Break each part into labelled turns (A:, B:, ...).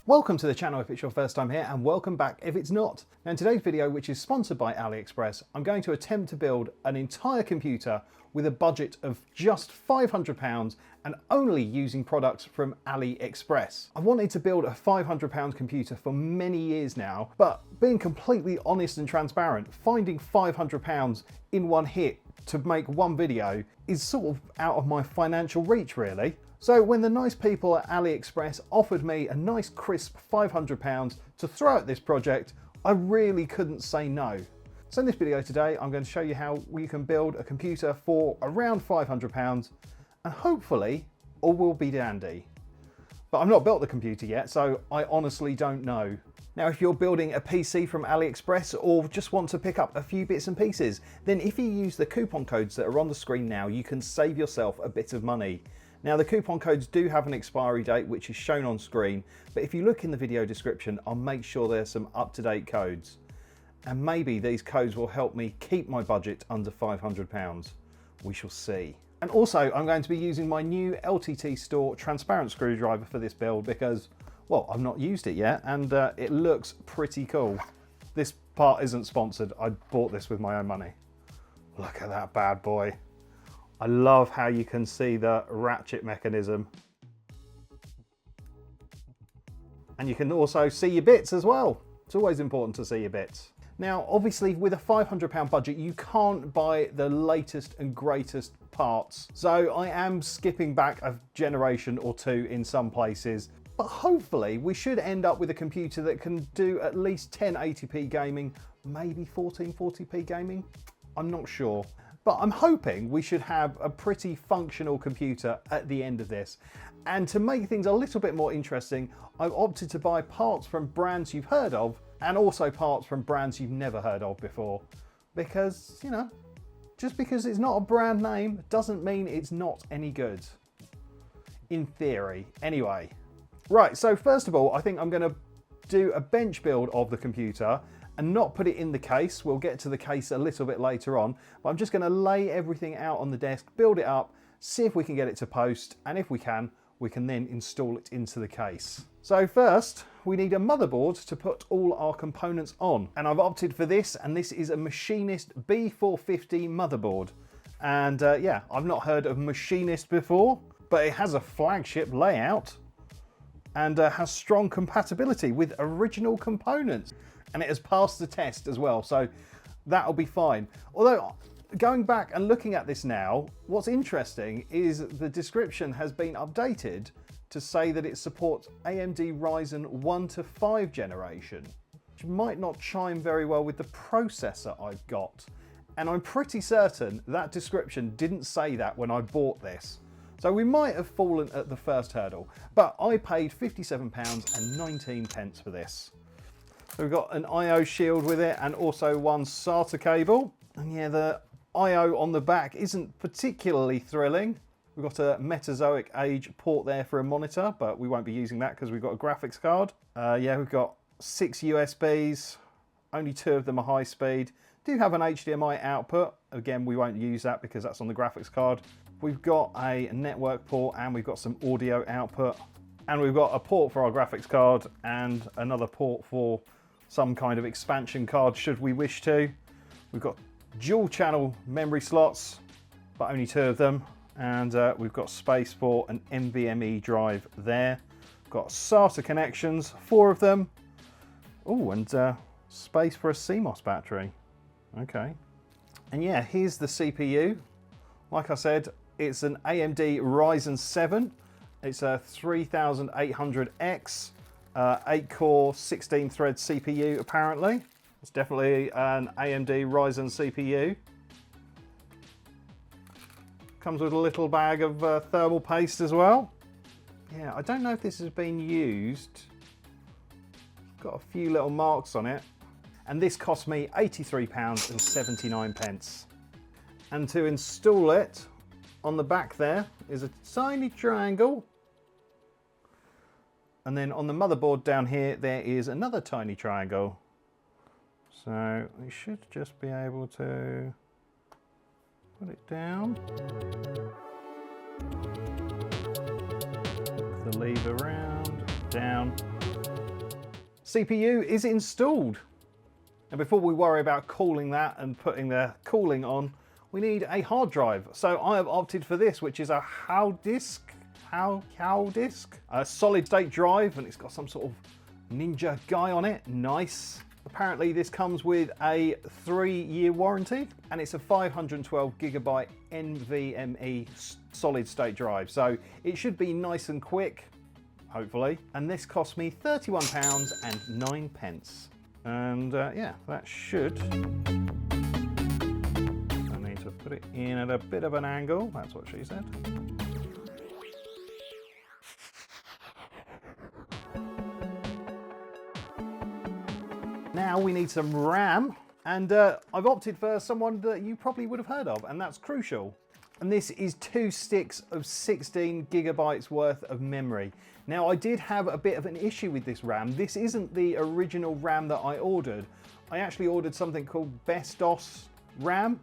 A: Welcome to the channel if it's your first time here, and welcome back if it's not. Now in today's video, which is sponsored by AliExpress, I'm going to attempt to build an entire computer with a budget of just £500 and only using products from AliExpress. I've wanted to build a £500 computer for many years now, but being completely honest and transparent, finding £500 in one hit to make one video is sort of out of my financial reach really. So when the nice people at AliExpress offered me a nice crisp £500 to throw at this project, I really couldn't say no. So in this video today, I'm going to show you how we can build a computer for around £500 and hopefully all will be dandy. But I've not built the computer yet, so I honestly don't know. Now, if you're building a PC from AliExpress or just want to pick up a few bits and pieces, then if you use the coupon codes that are on the screen now, you can save yourself a bit of money. Now the coupon codes do have an expiry date which is shown on screen, but if you look in the video description, I'll make sure there's some up-to-date codes. And maybe these codes will help me keep my budget under £500. We shall see. And also I'm going to be using my new LTT Store transparent screwdriver for this build because, well, I've not used it yet and it looks pretty cool. This part isn't sponsored, I bought this with my own money. Look at that bad boy. I love how you can see the ratchet mechanism. And you can also see your bits as well. It's always important to see your bits. Now, obviously with a £500 budget, you can't buy the latest and greatest parts. So I am skipping back a generation or two in some places, but hopefully we should end up with a computer that can do at least 1080p gaming, maybe 1440p gaming. I'm not sure. But I'm hoping we should have a pretty functional computer at the end of this. And to make things a little bit more interesting, I've opted to buy parts from brands you've heard of and also parts from brands you've never heard of before. Because, you know, just because it's not a brand name doesn't mean it's not any good. In theory, anyway. Right, so first of all, I think I'm going to do a bench build of the computer and not put it in the case. We'll get to the case a little bit later on, but I'm just going to lay everything out on the desk, build it up, see if we can get it to post, and if we can then install it into the case. So first, we need a motherboard to put all our components on, and I've opted for this, and this is a Machinist B450 motherboard. And yeah, I've not heard of Machinist before, but it has a flagship layout and has strong compatibility with original components. And it has passed the test as well, so that'll be fine. Although, going back and looking at this now, what's interesting is the description has been updated to say that it supports AMD Ryzen 1 to 5 generation, which might not chime very well with the processor I've got. And I'm pretty certain that description didn't say that when I bought this. So we might have fallen at the first hurdle, but I paid £57.19 for this. So we've got an I/O shield with it and also one SATA cable. And yeah, the I/O on the back isn't particularly thrilling. We've got a Mesozoic age port there for a monitor, but we won't be using that because we've got a graphics card. Yeah, we've got 6 USBs, only 2 of them are high speed. Do have an HDMI output. Again, we won't use that because that's on the graphics card. We've got a network port and we've got some audio output. And we've got a port for our graphics card and another port for some kind of expansion card should we wish to. We've got dual channel memory slots, but only 2 of them. And we've got space for an NVMe drive there. We've got SATA connections, 4 of them. Oh, and space for a CMOS battery. Okay. And yeah, here's the CPU. Like I said, it's an AMD Ryzen 7. It's a 3800X. 8-core, 16-thread CPU, apparently. It's definitely an AMD Ryzen CPU. Comes with a little bag of thermal paste as well. Yeah, I don't know if this has been used. Got a few little marks on it. And this cost me £83.79. And to install it, on the back there is a tiny triangle. And then on the motherboard down here, there is another tiny triangle. So we should just be able to put it down. Hook the lever around, down. CPU is installed. And before we worry about cooling that and putting the cooling on, we need a hard drive. So I have opted for this, which is a HAL disk, a solid state drive, and it's got some sort of ninja guy on it. Nice. Apparently this comes with a 3-year warranty, and it's a 512 gigabyte NVMe solid state drive. So it should be nice and quick, hopefully. And this cost me £31.09. And yeah, that should. I need to put it in at a bit of an angle. That's what she said. Now we need some RAM, and I've opted for someone that you probably would have heard of, and that's Crucial. And this is 2 sticks of 16 gigabytes worth of memory. Now I did have a bit of an issue with this RAM. This isn't the original RAM that I ordered. I actually ordered something called BestOS RAM,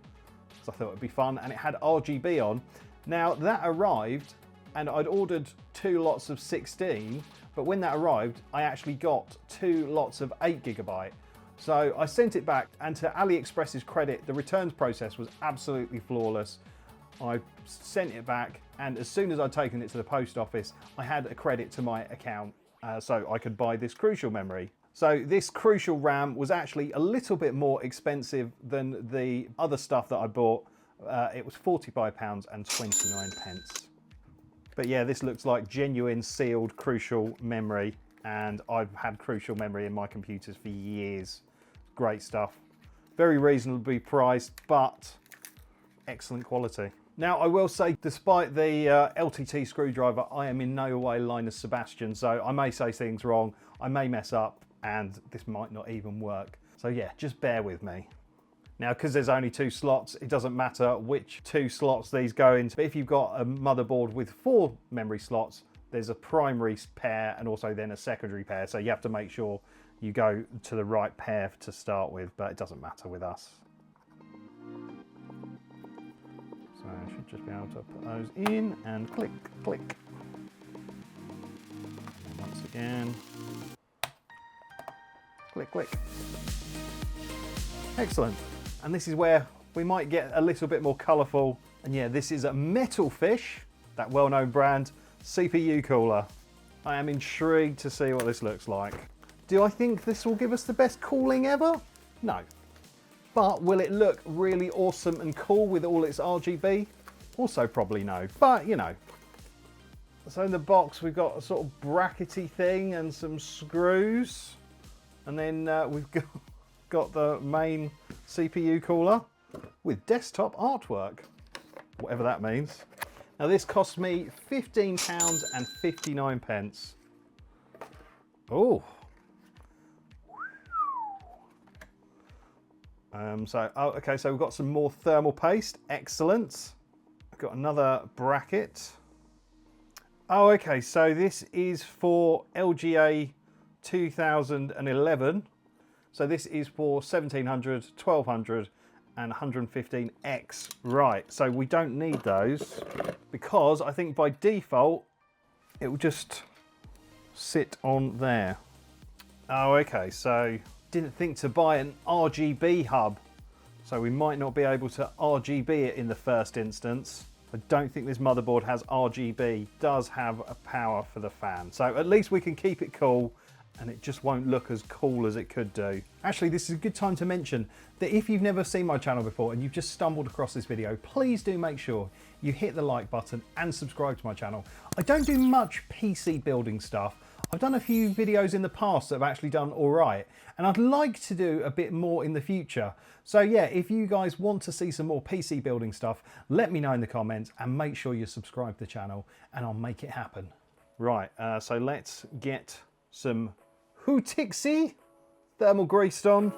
A: so I thought it'd be fun, and it had RGB on. Now that arrived, and I'd ordered 2 lots of 16, but when that arrived, I actually got 2 lots of 8 gigabyte. So I sent it back, and to AliExpress's credit, the returns process was absolutely flawless. I sent it back, and as soon as I'd taken it to the post office, I had a credit to my account, so I could buy this Crucial memory. So this Crucial RAM was actually a little bit more expensive than the other stuff that I bought. It was £45.29. But yeah, this looks like genuine sealed Crucial memory, and I've had Crucial memory in my computers for years. Great stuff. Very reasonably priced, but excellent quality. Now I will say, despite the LTT screwdriver, I am in no way Linus Sebastian, so I may say things wrong, I may mess up, and this might not even work. So yeah, just bear with me. Now, because there's only 2 slots, it doesn't matter which 2 slots these go into. But if you've got a motherboard with 4 memory slots, there's a primary pair and also then a secondary pair. So you have to make sure you go to the right pair to start with, but it doesn't matter with us. So I should just be able to put those in and click, click. And once again, click, click. Excellent. And this is where we might get a little bit more colourful. And yeah, this is a Metal Fish, that well-known brand, CPU cooler. I am intrigued to see what this looks like. Do I think this will give us the best cooling ever? No. But will it look really awesome and cool with all its RGB? Also probably no, but you know. So in the box we've got a sort of brackety thing and some screws. And then we've got the main CPU cooler with desktop artwork, whatever that means. Now this cost me £15.59. Oh. Okay, so we've got some more thermal paste. Excellent. I've got another bracket. Oh, okay, so this is for LGA 2011. So this is for 1700, 1200 and 115X. Right, so we don't need those because I think by default it will just sit on there. Oh, okay, so didn't think to buy an RGB hub. So we might not be able to RGB it in the first instance. I don't think this motherboard has RGB. It does have a power for the fan. So at least we can keep it cool and it just won't look as cool as it could do. Actually, this is a good time to mention that if you've never seen my channel before and you've just stumbled across this video, please do make sure you hit the like button and subscribe to my channel. I don't do much PC building stuff. I've done a few videos in the past that have actually done all right, and I'd like to do a bit more in the future. So yeah, if you guys want to see some more PC building stuff, let me know in the comments and make sure you subscribe to the channel and I'll make it happen. Right, so let's get some Hootixi thermal greased on.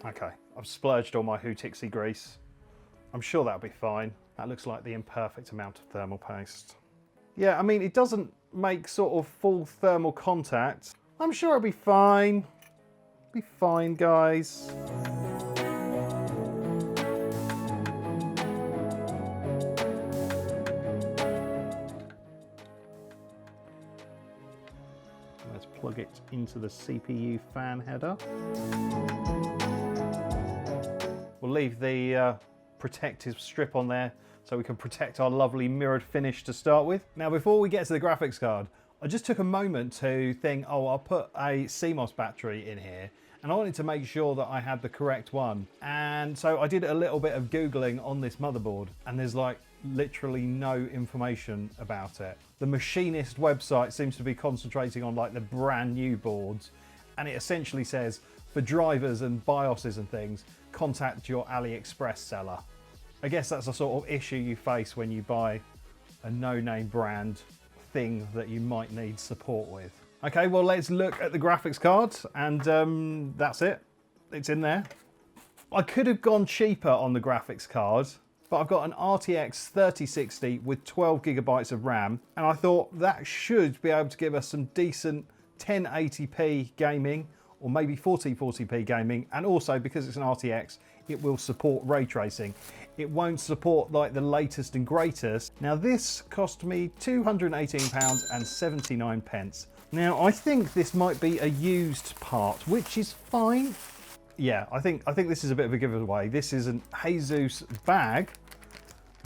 A: Okay, I've splurged all my Hootixi grease. I'm sure that'll be fine. That looks like the imperfect amount of thermal paste. Yeah, I mean, it doesn't make sort of full thermal contact. I'm sure it'll be fine. Be fine, guys. Let's plug it into the CPU fan header. We'll leave the protective strip on there so we can protect our lovely mirrored finish to start with. Now, before we get to the graphics card, I just took a moment to think, oh, I'll put a CMOS battery in here, and I wanted to make sure that I had the correct one. And so I did a little bit of Googling on this motherboard, and there's like literally no information about it. The machinist website seems to be concentrating on like the brand new boards, and it essentially says for drivers and BIOSes and things, contact your AliExpress seller. I guess that's a sort of issue you face when you buy a no-name brand thing that you might need support with. Okay, well, let's look at the graphics card, and that's it. It's in there. I could have gone cheaper on the graphics card, but I've got an RTX 3060 with 12 gigabytes of RAM, and I thought that should be able to give us some decent 1080p gaming, or maybe 1440p gaming, and also because it's an RTX, it will support ray tracing. It won't support like the latest and greatest. Now this cost me £218.79. Now I think this might be a used part, which is fine. Yeah, I think this is a bit of a giveaway. This is an Jesus bag,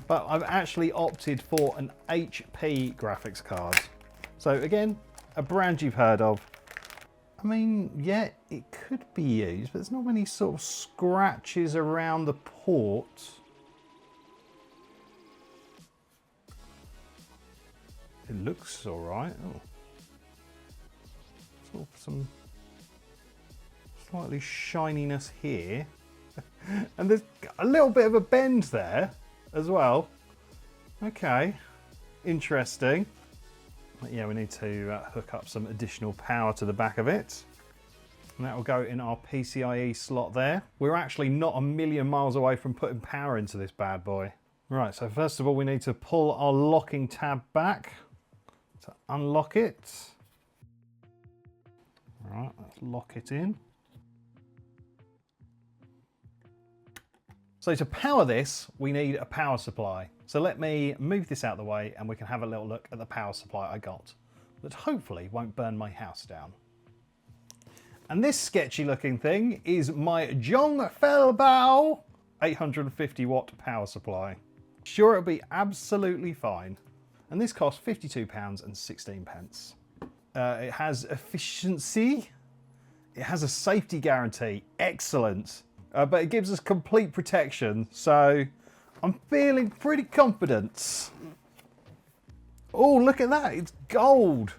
A: but I've actually opted for an HP graphics card. So again, a brand you've heard of. I mean, yeah, it could be used, but there's not many sort of scratches around the port. It looks all right. Oh, sort of some slightly shininess here, and there's a little bit of a bend there as well. Okay, interesting. But yeah, we need to hook up some additional power to the back of it. And that will go in our PCIe slot there. We're actually not a million miles away from putting power into this bad boy. Right, so first of all, we need to pull our locking tab back to unlock it. All right, let's lock it in. So to power this, we need a power supply. So let me move this out of the way and we can have a little look at the power supply I got that hopefully won't burn my house down. And this sketchy looking thing is my Zhongfengbao 850 watt power supply. Sure, it'll be absolutely fine. And this costs £52.16. It has efficiency. It has a safety guarantee. Excellent. But it gives us complete protection. So I'm feeling pretty confident. Oh, look at that. It's gold.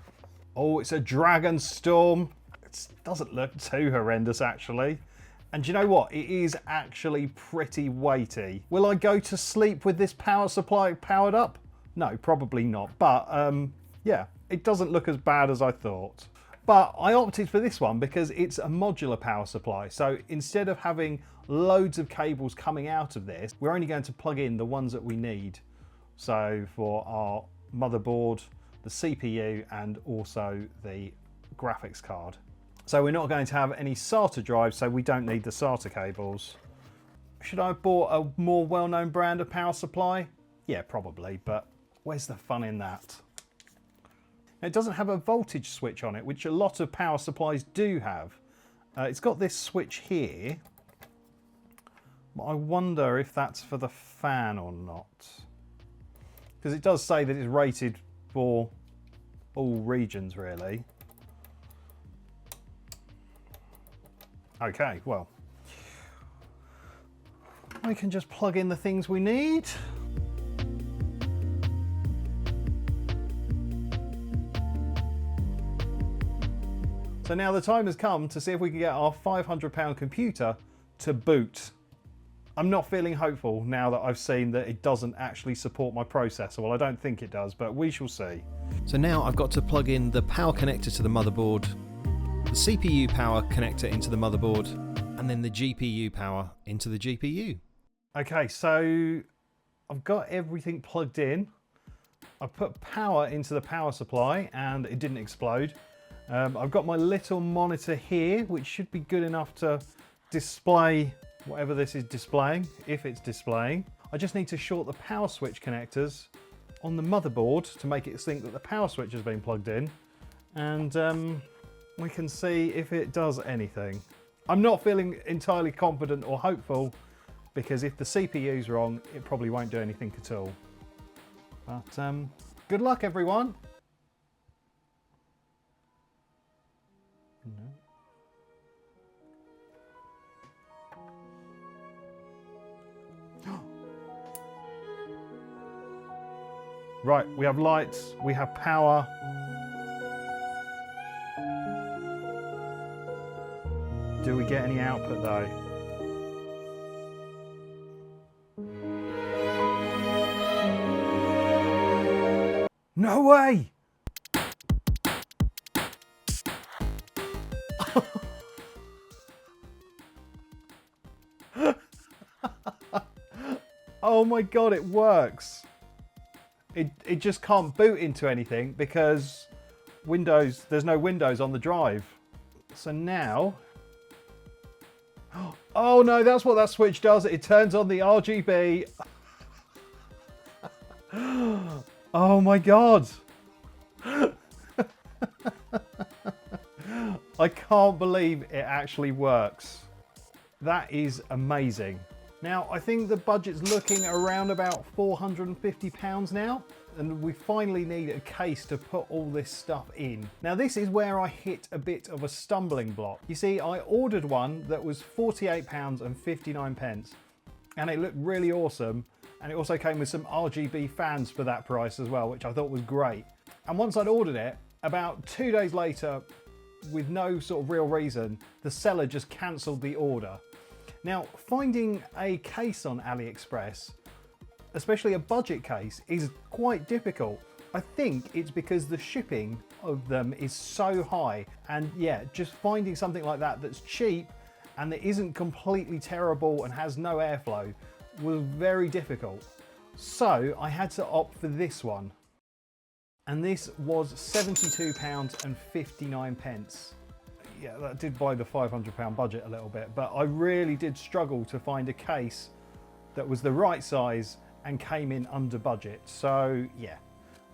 A: Oh, it's a Dragon Storm. It doesn't look too horrendous, actually. And do you know what? It is actually pretty weighty. Will I go to sleep with this power supply powered up? No, probably not. But yeah, it doesn't look as bad as I thought. But I opted for this one because it's a modular power supply. So instead of having loads of cables coming out of this, we're only going to plug in the ones that we need. So for our motherboard, the CPU, and also the graphics card. So we're not going to have any SATA drives, so we don't need the SATA cables. Should I have bought a more well-known brand of power supply? Yeah, probably, but where's the fun in that? It doesn't have a voltage switch on it, which a lot of power supplies do have. It's got this switch here, but I wonder if that's for the fan or not. Because it does say that it's rated for all regions, really. Okay, well, we can just plug in the things we need. So now the time has come to see if we can get our £500 computer to boot. I'm not feeling hopeful now that I've seen that it doesn't actually support my processor. Well, I don't think it does, but we shall see.
B: So now I've got to plug in the power connector to the motherboard, the CPU power connector into the motherboard, and then the GPU power into the GPU.
A: Okay, so I've got everything plugged in. I put power into the power supply and it didn't explode. I've got my little monitor here, which should be good enough to display whatever this is displaying, if it's displaying. I just need to short the power switch connectors on the motherboard to make it think that the power switch has been plugged in. And We can see if it does anything. I'm not feeling entirely confident or hopeful because if the CPU's wrong, it probably won't do anything at all. But good luck, everyone. Right, we have lights, we have power. Do we get any output though? No way! Oh my God, it works. It just can't boot into anything because there's no Windows on the drive. So now, oh no, that's what that switch does. It turns on the RGB. Oh my God. I can't believe it actually works. That is amazing. Now, I think the budget's looking around about £450 now, and we finally need a case to put all this stuff in. Now, this is where I hit a bit of a stumbling block. You see, I ordered one that was £48.59, and it looked really awesome, and it also came with some RGB fans for that price as well, which I thought was great. And once I'd ordered it, about 2 days later, with no sort of real reason, the seller just cancelled the order. Now, finding a case on AliExpress, especially a budget case, is quite difficult. I think it's because the shipping of them is so high. And yeah, just finding something like that that's cheap and that isn't completely terrible and has no airflow was very difficult. So I had to opt for this one. And this was £72.59. Yeah, that did buy the £500 budget a little bit, but I really did struggle to find a case that was the right size and came in under budget. So yeah,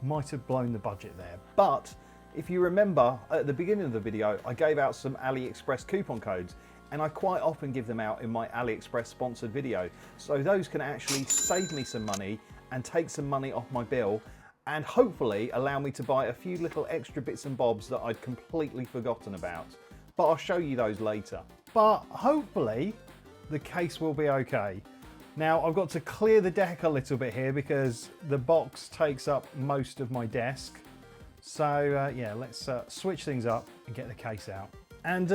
A: might have blown the budget there. But if you remember at the beginning of the video, I gave out some AliExpress coupon codes, and I quite often give them out in my AliExpress sponsored video. So those can actually save me some money and take some money off my bill, and hopefully allow me to buy a few little extra bits and bobs that I'd completely forgotten about. But I'll show you those later. But hopefully the case will be okay. Now I've got to clear the deck a little bit here because the box takes up most of my desk. So yeah, let's switch things up and get the case out. And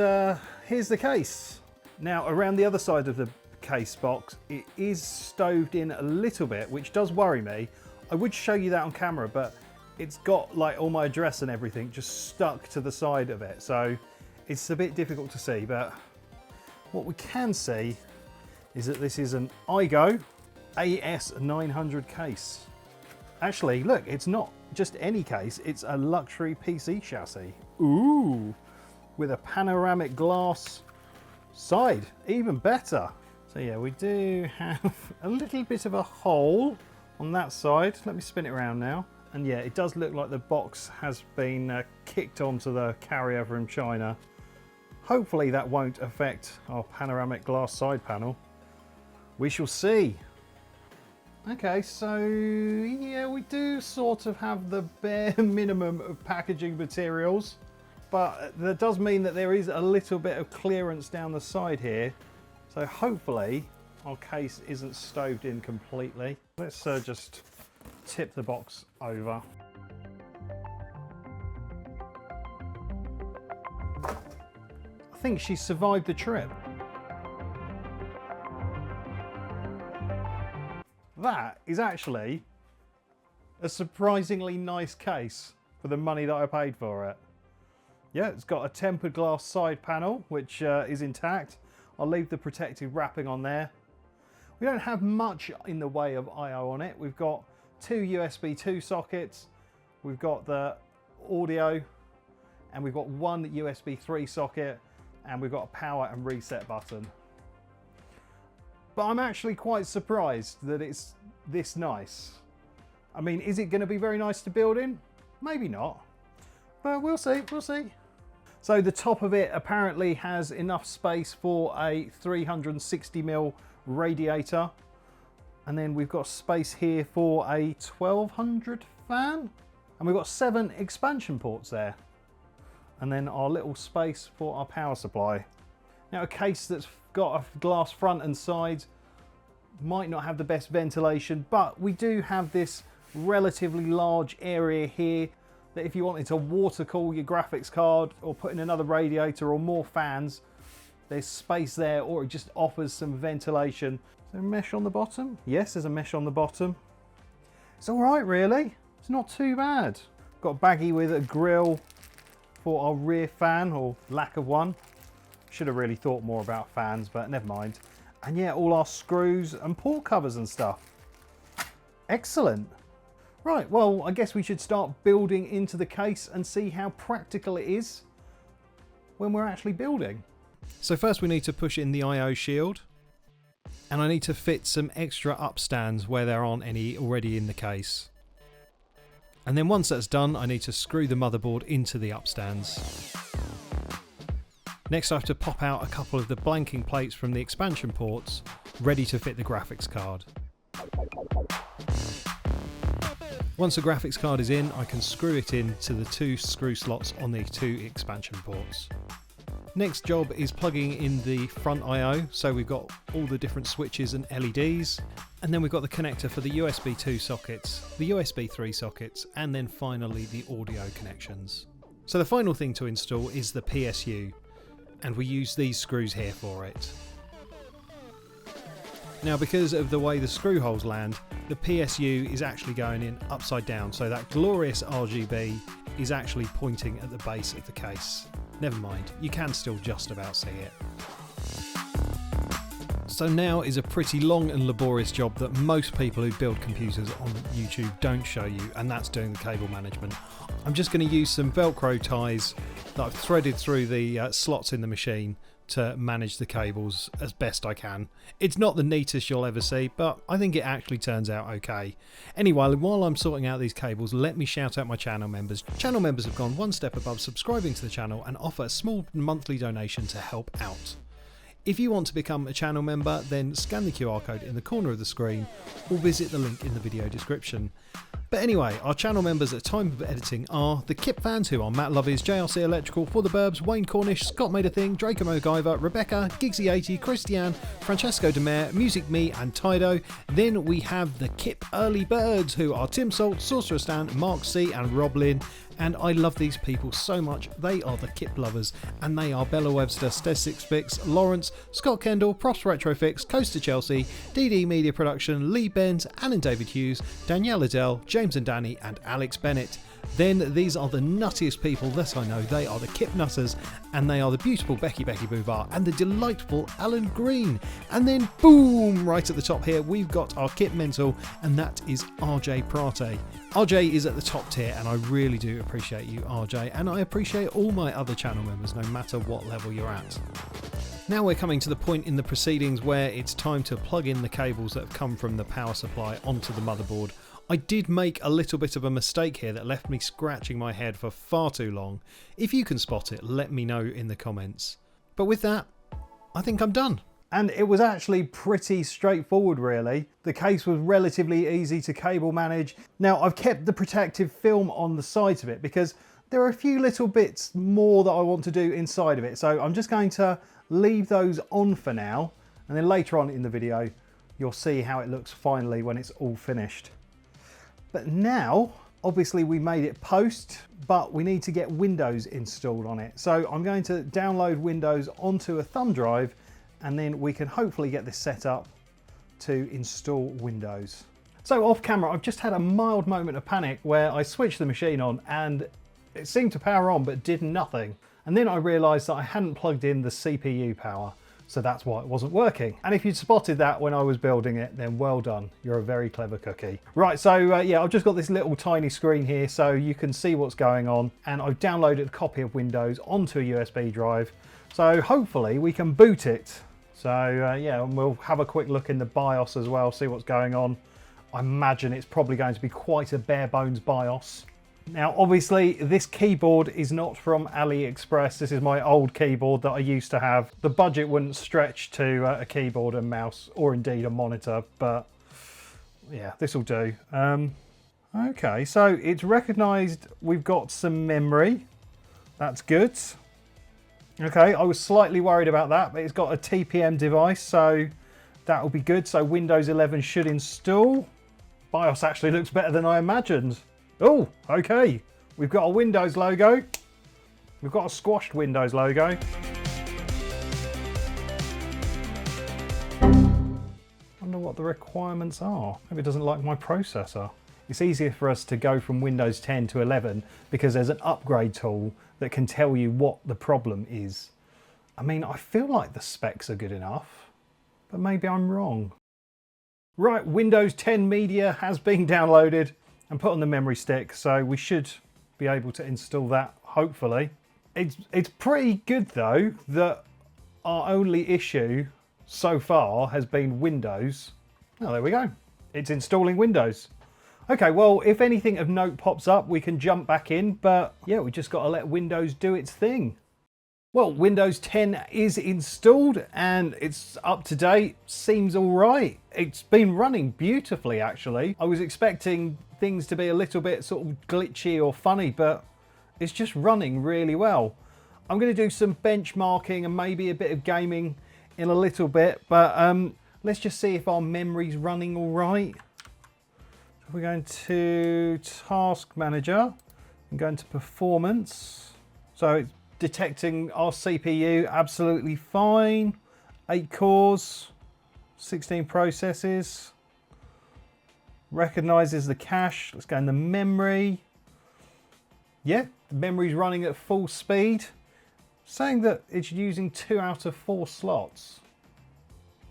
A: here's the case. Now around the other side of the case box, it is stoved in a little bit, which does worry me. I would show you that on camera, but it's got like all my address and everything just stuck to the side of it. So it's a bit difficult to see, but what we can see is that this is an iGo AS900 case. Actually, look, it's not just any case, it's a luxury PC chassis. Ooh, with a panoramic glass side, even better. So yeah, we do have a little bit of a hole on that side. Let me spin it around now. And yeah, it does look like the box has been kicked onto the carrier from China. Hopefully that won't affect our panoramic glass side panel. We shall see. Okay, so yeah, we do sort of have the bare minimum of packaging materials, but that does mean that there is a little bit of clearance down the side here. So hopefully our case isn't stoved in completely. Let's just tip the box over. I think she survived the trip. That is actually a surprisingly nice case for the money that I paid for it. Yeah, it's got a tempered glass side panel, which is intact. I'll leave the protective wrapping on there. We don't have much in the way of I/O on it. We've got 2 USB 2 sockets, we've got the audio, and we've got 1 USB 3 socket, and we've got a power and reset button. But I'm actually quite surprised that it's this nice. I mean, is it going to be very nice to build in? Maybe not, but we'll see, we'll see. So the top of it apparently has enough space for a 360mm radiator. And then we've got space here for a 1200 fan. And we've got 7 expansion ports there. And then our little space for our power supply. Now a case that's got a glass front and sides might not have the best ventilation, but we do have this relatively large area here that if you wanted to water cool your graphics card or put in another radiator or more fans, there's space there, or it just offers some ventilation. Is there a mesh on the bottom? Yes, there's a mesh on the bottom. It's all right, really. It's not too bad. Got a baggie with a grill for our rear fan, or lack of one. Should have really thought more about fans, but never mind. And yeah, all our screws and port covers and stuff. Excellent. Right, well, I guess we should start building into the case and see how practical it is when we're actually building.
B: So first we need to push in the I/O shield, and I need to fit some extra upstands where there aren't any already in the case. And then once that's done, I need to screw the motherboard into the upstands. Next I have to pop out a couple of the blanking plates from the expansion ports, ready to fit the graphics card. Once the graphics card is in, I can screw it in to the 2 screw slots on the 2 expansion ports. Next job is plugging in the front I/O, so we've got all the different switches and LEDs, and then we've got the connector for the USB 2 sockets, the USB 3 sockets, and then finally the audio connections. So the final thing to install is the PSU, and we use these screws here for it. Now, because of the way the screw holes land, the PSU is actually going in upside down, so that glorious RGB is actually pointing at the base of the case. Never mind, you can still just about see it. So now is a pretty long and laborious job that most people who build computers on YouTube don't show you, and that's doing the cable management. I'm just going to use some Velcro ties that I've threaded through the slots in the machine to manage the cables as best I can. It's not the neatest you'll ever see, but I think it actually turns out okay. Anyway, while I'm sorting out these cables, let me shout out my channel members. Channel members have gone one step above subscribing to the channel and offer a small monthly donation to help out. If you want to become a channel member, then scan the QR code in the corner of the screen or visit the link in the video description. But anyway, our channel members at time of editing are the Kip fans, who are Matt Lovies, JRC Electrical, For the Burbs, Wayne Cornish, Scott Made a Thing, Draco MacGyver, Rebecca, Gigsy80, Christiane, Francesco Demare, Music Me and Tido. Then we have the Kip Early Birds, who are Tim Salt, Sorcerer Stan, Mark C and Rob Lynn. And I love these people so much. They are the Kip lovers, and they are Bella Webster, Stes6fix, Lawrence, Scott Kendall, Props Retrofix, Coaster Chelsea, DD Media Production, Lee Benz, Ann and David Hughes, Danielle Adele, James and Danny, and Alex Bennett. Then these are the nuttiest people that I know. They are the Kip Nutters, and they are the beautiful Becky Bouvar and the delightful Alan Green. And then boom, right at the top here, we've got our Kip Mental, and that is RJ Prate. RJ is at the top tier, and I really do appreciate you, RJ, and I appreciate all my other channel members, no matter what level you're at. Now we're coming to the point in the proceedings where it's time to plug in the cables that have come from the power supply onto the motherboard. I did make a little bit of a mistake here that left me scratching my head for far too long. If you can spot it, let me know in the comments. But with that, I think I'm done.
A: And it was actually pretty straightforward, really. The case was relatively easy to cable manage. Now, I've kept the protective film on the sides of it because there are a few little bits more that I want to do inside of it. So I'm just going to leave those on for now. And then later on in the video, you'll see how it looks finally when it's all finished. But now, obviously we made it post, but we need to get Windows installed on it. So I'm going to download Windows onto a thumb drive, and then we can hopefully get this set up to install Windows. So off camera, I've just had a mild moment of panic where I switched the machine on and it seemed to power on but did nothing. And then I realized that I hadn't plugged in the CPU power, so that's why it wasn't working. And if you'd spotted that when I was building it, then well done. You're a very clever cookie. Right, so yeah, I've just got this little tiny screen here so you can see what's going on. And I've downloaded a copy of Windows onto a USB drive. So hopefully we can boot it. So yeah, and we'll have a quick look in the BIOS as well, see what's going on. I imagine it's probably going to be quite a bare bones BIOS. Now, obviously, this keyboard is not from AliExpress. This is my old keyboard that I used to have. The budget wouldn't stretch to a keyboard and mouse, or indeed a monitor, but yeah, this will do. Okay, so it's recognised we've got some memory. That's good. Okay, I was slightly worried about that, but it's got a TPM device, so that will be good. So Windows 11 should install. BIOS actually looks better than I imagined. Oh, okay. We've got a Windows logo. We've got a squashed Windows logo. Wonder what the requirements are. Maybe it doesn't like my processor. It's easier for us to go from Windows 10 to 11 because there's an upgrade tool that can tell you what the problem is. I mean, I feel like the specs are good enough, but maybe I'm wrong. Right, Windows 10 media has been downloaded and put on the memory stick, so we should be able to install that, hopefully. It's pretty good though that our only issue so far has been Windows. Oh, there we go. It's installing Windows. Okay, well, if anything of note pops up, we can jump back in, but yeah, we just got to let Windows do its thing. Well, Windows 10 is installed and it's up to date. Seems all right. It's been running beautifully, actually. I was expecting things to be a little bit sort of glitchy or funny, but it's just running really well. I'm going to do some benchmarking and maybe a bit of gaming in a little bit, but let's just see if our memory's running all right. We're going to Task Manager and going to Performance. So it's detecting our CPU absolutely fine. 8 cores, 16 processes. Recognises the cache. Let's go in the memory. Yeah, the memory's running at full speed. Saying that it's using 2 out of 4 slots.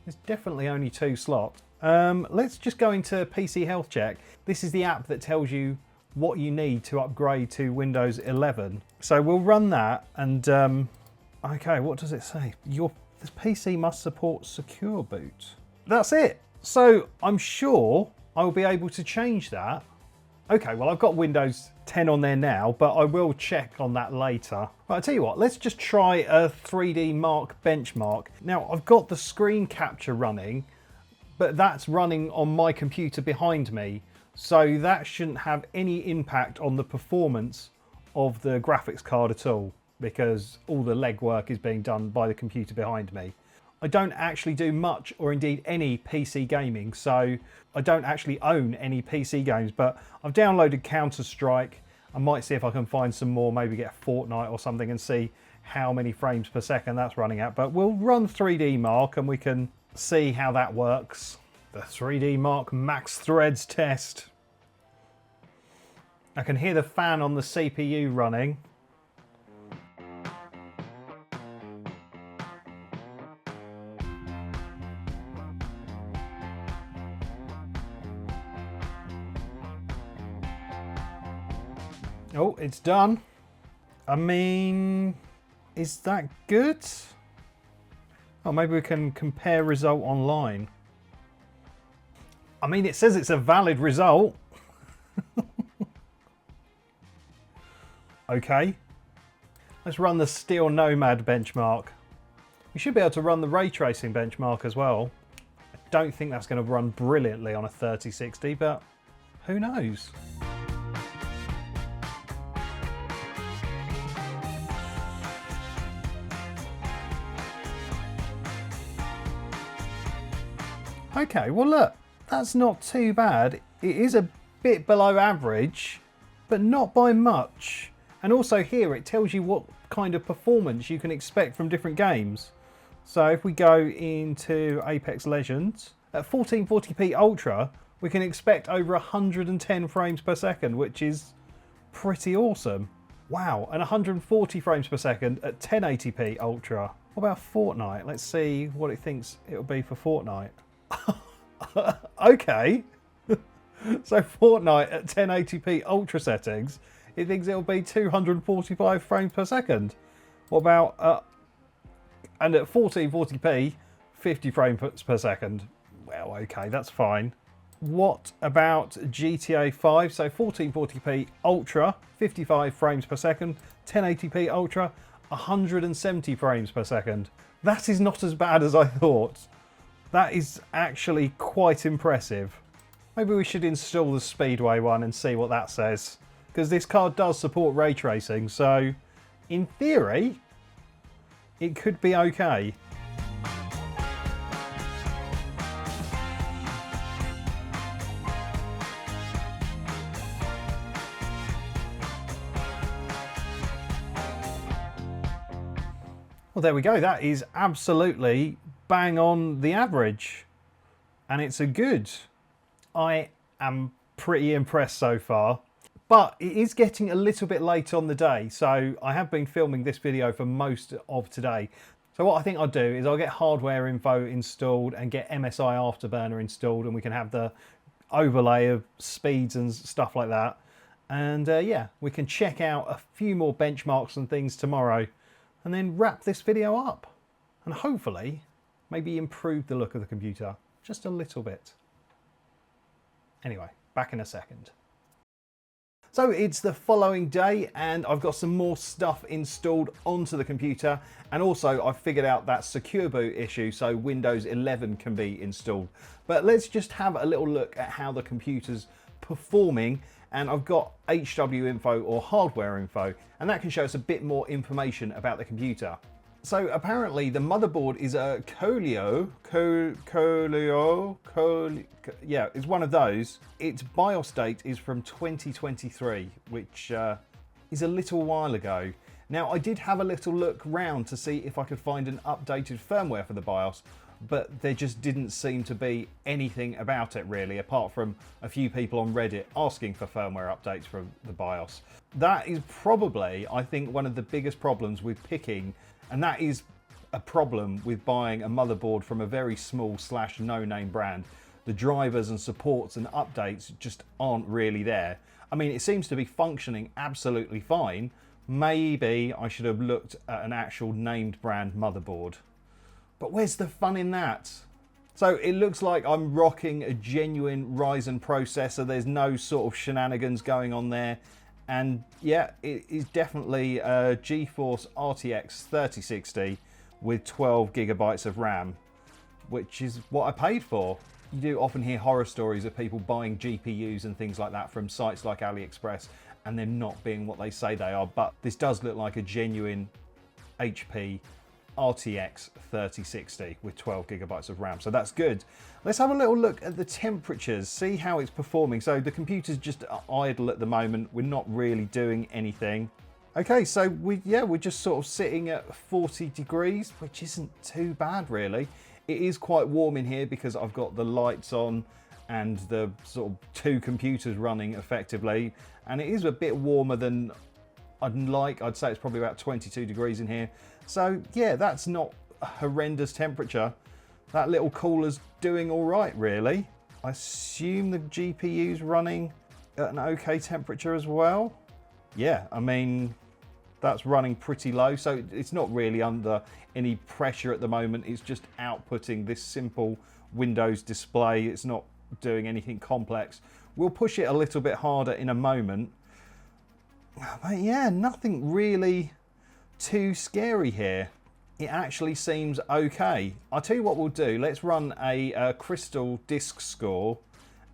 A: It's definitely only 2 slots. Let's just go into PC Health Check. This is the app that tells you what you need to upgrade to Windows 11. So we'll run that and, okay, what does it say? This PC must support Secure Boot. That's it. So I'm sure I will be able to change that. Okay, well, I've got Windows 10 on there now, but I will check on that later. Right, I'll tell you what, let's just try a 3D Mark benchmark. Now, I've got the screen capture running, but that's running on my computer behind me. So that shouldn't have any impact on the performance of the graphics card at all, because all the legwork is being done by the computer behind me. I don't actually do much or indeed any PC gaming, so I don't actually own any PC games, but I've downloaded Counter-Strike. I might see if I can find some more, maybe get Fortnite or something and see how many frames per second that's running at. But we'll run 3D Mark and we can see how that works. The 3D Mark max threads test. I can hear the fan on the CPU running. Oh, it's done. I mean, is that good? Oh, maybe we can compare result online. I mean, it says it's a valid result. Okay. Let's run the Steel Nomad benchmark. We should be able to run the ray tracing benchmark as well. I don't think that's going to run brilliantly on a 3060, but who knows? Okay, well look, that's not too bad. It is a bit below average, but not by much. And also here it tells you what kind of performance you can expect from different games. So if we go into Apex Legends, at 1440p Ultra, we can expect over 110 frames per second, which is pretty awesome. Wow, and 140 frames per second at 1080p Ultra. What about Fortnite? Let's see what it thinks it'll be for Fortnite. Okay. So Fortnite at 1080p Ultra settings, it thinks it'll be 245 frames per second. What about, and at 1440p, 50 frames per second. Well, okay, that's fine. What about GTA 5? So 1440p Ultra, 55 frames per second, 1080p Ultra, 170 frames per second. That is not as bad as I thought. That is actually quite impressive. Maybe we should install the Speedway one and see what that says. Because this card does support ray tracing, so in theory, it could be okay. Well, there we go. That is absolutely bang on the average. And it's a good. I am pretty impressed so far. But it is getting a little bit late on the day. So I have been filming this video for most of today. So what I think I'll do is I'll get hardware info installed and get MSI Afterburner installed. And we can have the overlay of speeds and stuff like that. And yeah, we can check out a few more benchmarks and things tomorrow. And then wrap this video up and hopefully maybe improve the look of the computer just a little bit. Anyway, back in a second. So it's the following day and I've got some more stuff installed onto the computer, and also I've figured out that secure boot issue so Windows 11 can be installed. But let's just have a little look at how the computer's performing. And I've got HW info or hardware info, and that can show us a bit more information about the computer. So apparently the motherboard is a Colio, yeah, it's one of those. Its BIOS date is from 2023, which is a little while ago. Now I did have a little look round to see if I could find an updated firmware for the BIOS, but there just didn't seem to be anything about it really, apart from a few people on Reddit asking for firmware updates for the BIOS. That is probably, I think, one of the biggest problems with picking, and that is a problem with buying a motherboard from a very small / no-name brand. The drivers and supports and updates just aren't really there. I mean, it seems to be functioning absolutely fine. Maybe I should have looked at an actual named brand motherboard. But where's the fun in that? So it looks like I'm rocking a genuine Ryzen processor. There's no sort of shenanigans going on there. And yeah, it is definitely a GeForce RTX 3060 with 12 gigabytes of RAM, which is what I paid for. You do often hear horror stories of people buying GPUs and things like that from sites like AliExpress and them not being what they say they are. But this does look like a genuine HP RTX 3060 with 12 gigabytes of RAM, so that's good. Let's have a little look at the temperatures, see how it's performing. So the computer's just idle at the moment, we're not really doing anything. Okay, so we're just sort of sitting at 40 degrees, which isn't too bad really. It is quite warm in here because I've got the lights on and the sort of two computers running effectively, and it is a bit warmer than I'd like. I'd say it's probably about 22 degrees in here. So yeah, that's not a horrendous temperature. That little cooler's doing all right, really. I assume the GPU's running at an okay temperature as well. Yeah, I mean, that's running pretty low, so it's not really under any pressure at the moment. It's just outputting this simple Windows display. It's not doing anything complex. We'll push it a little bit harder in a moment. But yeah, nothing really too scary here. It actually seems okay. I'll tell you what we'll do. Let's run a Crystal disk score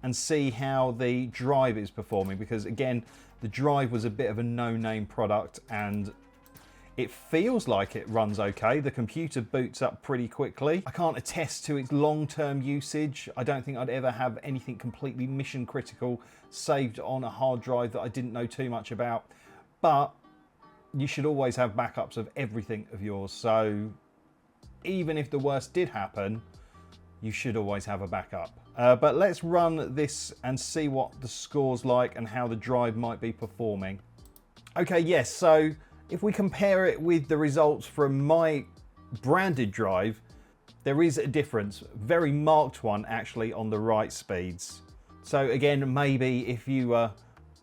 A: and see how the drive is performing, because again, the drive was a bit of a no-name product and it feels like it runs okay. The computer boots up pretty quickly. I can't attest to its long-term usage. I don't think I'd ever have anything completely mission critical saved on a hard drive that I didn't know too much about. But you should always have backups of everything of yours. So even if the worst did happen, you should always have a backup. But let's run this and see what the score's like and how the drive might be performing. Okay, yes, so if we compare it with the results from my branded drive, there is a difference, very marked one actually on the write speeds. So again, maybe if you were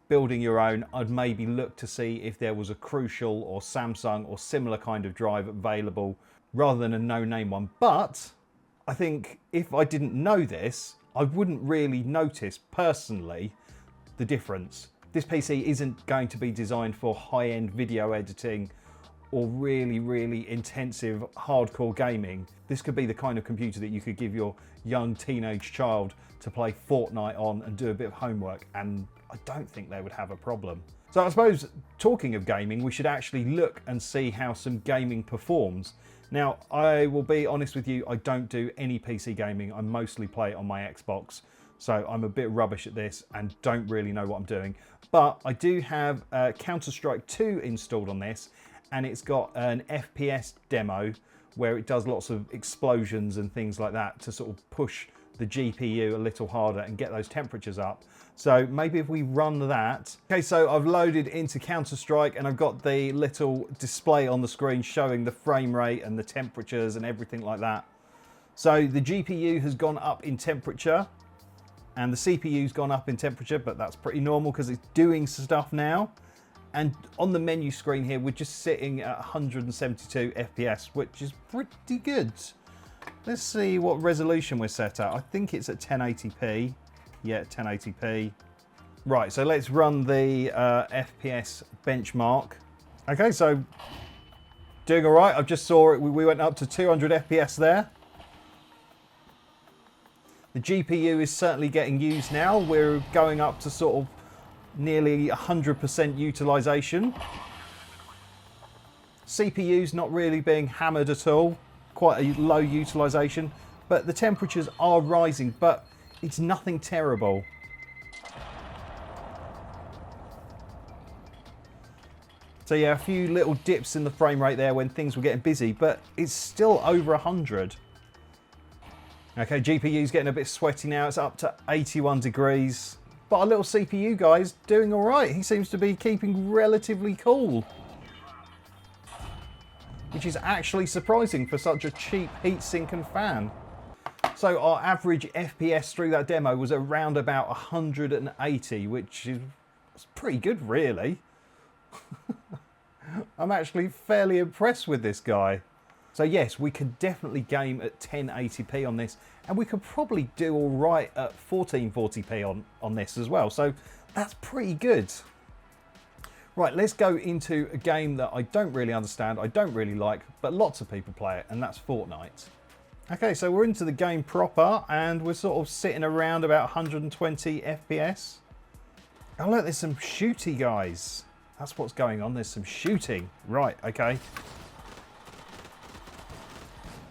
A: building your own, I'd maybe look to see if there was a Crucial or Samsung or similar kind of drive available rather than a no-name one. But I think if I didn't know this, I wouldn't really notice personally the difference. This PC isn't going to be designed for high-end video editing or really, really intensive hardcore gaming. This could be the kind of computer that you could give your young teenage child to play Fortnite on and do a bit of homework, and I don't think they would have a problem. So I suppose, talking of gaming, we should actually look and see how some gaming performs. Now, I will be honest with you, I don't do any PC gaming. I mostly play it on my Xbox, so I'm a bit rubbish at this and don't really know what I'm doing. But I do have Counter-Strike 2 installed on this, and it's got an FPS demo where it does lots of explosions and things like that to sort of push the GPU a little harder and get those temperatures up. So maybe if we run that. Okay, so I've loaded into Counter-Strike and I've got the little display on the screen showing the frame rate and the temperatures and everything like that. So the GPU has gone up in temperature and the CPU's gone up in temperature, but that's pretty normal because it's doing stuff now. And on the menu screen here, we're just sitting at 172 FPS, which is pretty good. Let's see what resolution we're set at. I think it's at 1080p. Yeah, 1080p. Right, so let's run the FPS benchmark. Okay, so doing all right. I just saw it. We went up to 200 FPS there. The GPU is certainly getting used now. We're going up to sort of nearly 100% utilization. CPU's not really being hammered at all. Quite a low utilization, but the temperatures are rising, but it's nothing terrible. So yeah, a few little dips in the frame rate there when things were getting busy, but it's still over 100. Okay, GPU's getting a bit sweaty now. It's up to 81 degrees. But our little CPU guy's doing all right. He seems to be keeping relatively cool, which is actually surprising for such a cheap heatsink and fan. So our average FPS through that demo was around about 180, which is pretty good, really. I'm actually fairly impressed with this guy. So yes, we could definitely game at 1080p on this, and we could probably do all right at 1440p on this as well. So that's pretty good. Right, let's go into a game that I don't really understand, I don't really like, but lots of people play it, and that's Fortnite. Okay, so we're into the game proper, and we're sort of sitting around about 120 FPS. Oh look, there's some shooty guys. That's what's going on, there's some shooting. Right, okay.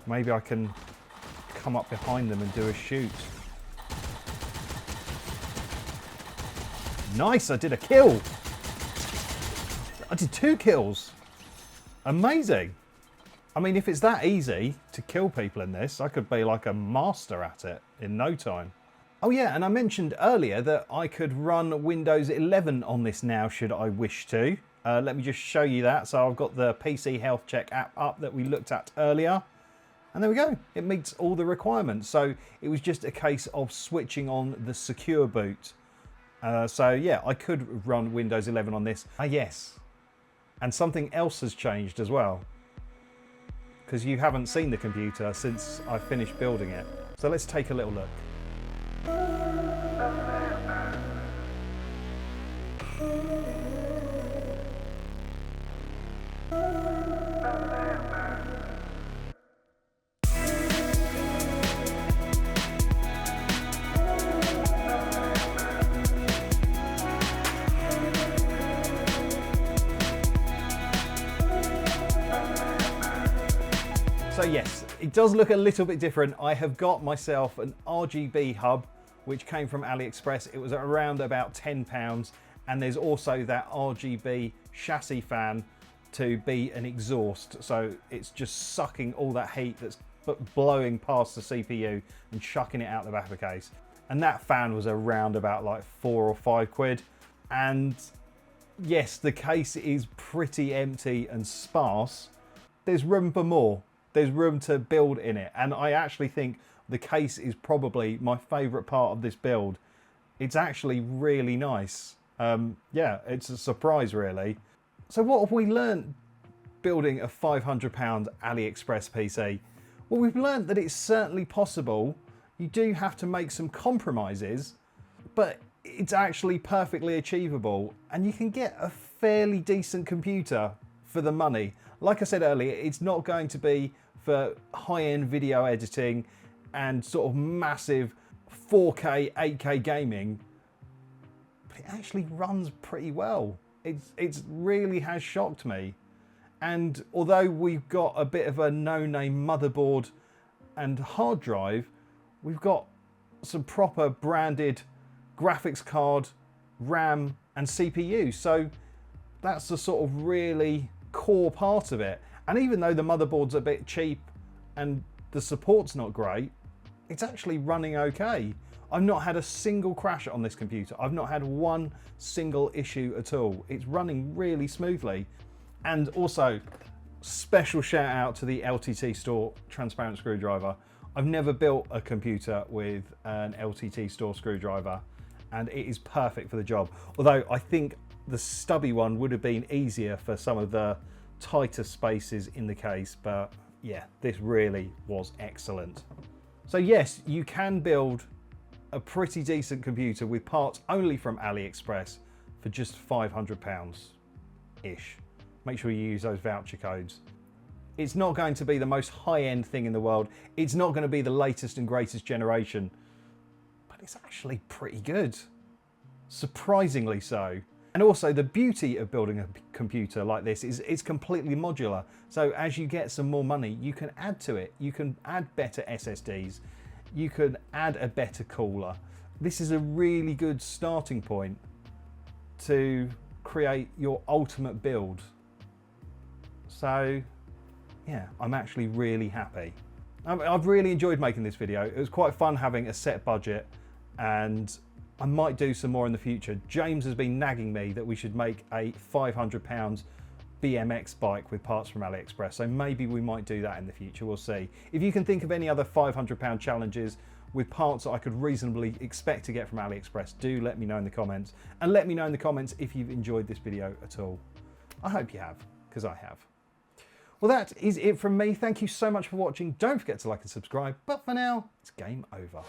A: Maybe I can come up behind them and do a shoot. Nice, I did a kill. I did 2 kills. Amazing. I mean, if it's that easy to kill people in this, I could be like a master at it in no time. Oh yeah, and I mentioned earlier that I could run Windows 11 on this now, should I wish to. Let me just show you that. So I've got the PC Health Check app up that we looked at earlier. And there we go. It meets all the requirements. So it was just a case of switching on the secure boot. So yeah, I could run Windows 11 on this. Yes. And something else has changed as well, because you haven't seen the computer since I finished building it. So let's take a little look. So yes, it does look a little bit different. I have got myself an RGB hub, which came from AliExpress. It was around about £10, and there's also that RGB chassis fan to be an exhaust. So it's just sucking all that heat that's blowing past the CPU and chucking it out the back of the case. And that fan was around about like 4 or 5 quid. And yes, the case is pretty empty and sparse. There's room for more. There's room to build in it, and I actually think the case is probably my favourite part of this build. It's actually really nice. Yeah, it's a surprise really. So what have we learned building a £500 AliExpress PC? Well, we've learned that it's certainly possible You do have to make some compromises, but it's actually perfectly achievable, and you can get a fairly decent computer for the money. Like I said earlier, it's not going to be for high-end video editing and sort of massive 4K, 8K gaming, but it actually runs pretty well. It really has shocked me. And although we've got a bit of a no-name motherboard and hard drive, we've got some proper branded graphics card, RAM and CPU. So that's the sort of really core part of it. And even though the motherboard's a bit cheap and the support's not great, it's actually running okay. I've not had a single crash on this computer. I've not had one single issue at all. It's running really smoothly. And also, special shout out to the LTT Store transparent screwdriver. I've never built a computer with an LTT Store screwdriver, and it is perfect for the job. Although I think the stubby one would have been easier for some of the tighter spaces in the case, but yeah, this really was excellent. So yes, you can build a pretty decent computer with parts only from AliExpress for just £500-ish. Make sure you use those voucher codes. It's not going to be the most high-end thing in the world. It's not going to be the latest and greatest generation, but it's actually pretty good. Surprisingly so. And also the beauty of building a computer like this is it's completely modular. So as you get some more money, you can add to it. You can add better SSDs. You can add a better cooler. This is a really good starting point to create your ultimate build. So yeah, I'm actually really happy. I've really enjoyed making this video. It was quite fun having a set budget, and I might do some more in the future. James has been nagging me that we should make a £500 BMX bike with parts from AliExpress, so maybe we might do that in the future. We'll see. If you can think of any other £500 challenges with parts that I could reasonably expect to get from AliExpress, do let me know in the comments, and let me know in the comments if you've enjoyed this video at all. I hope you have, because I have. Well, that is it from me. Thank you so much for watching. Don't forget to like and subscribe, but for now, it's game over.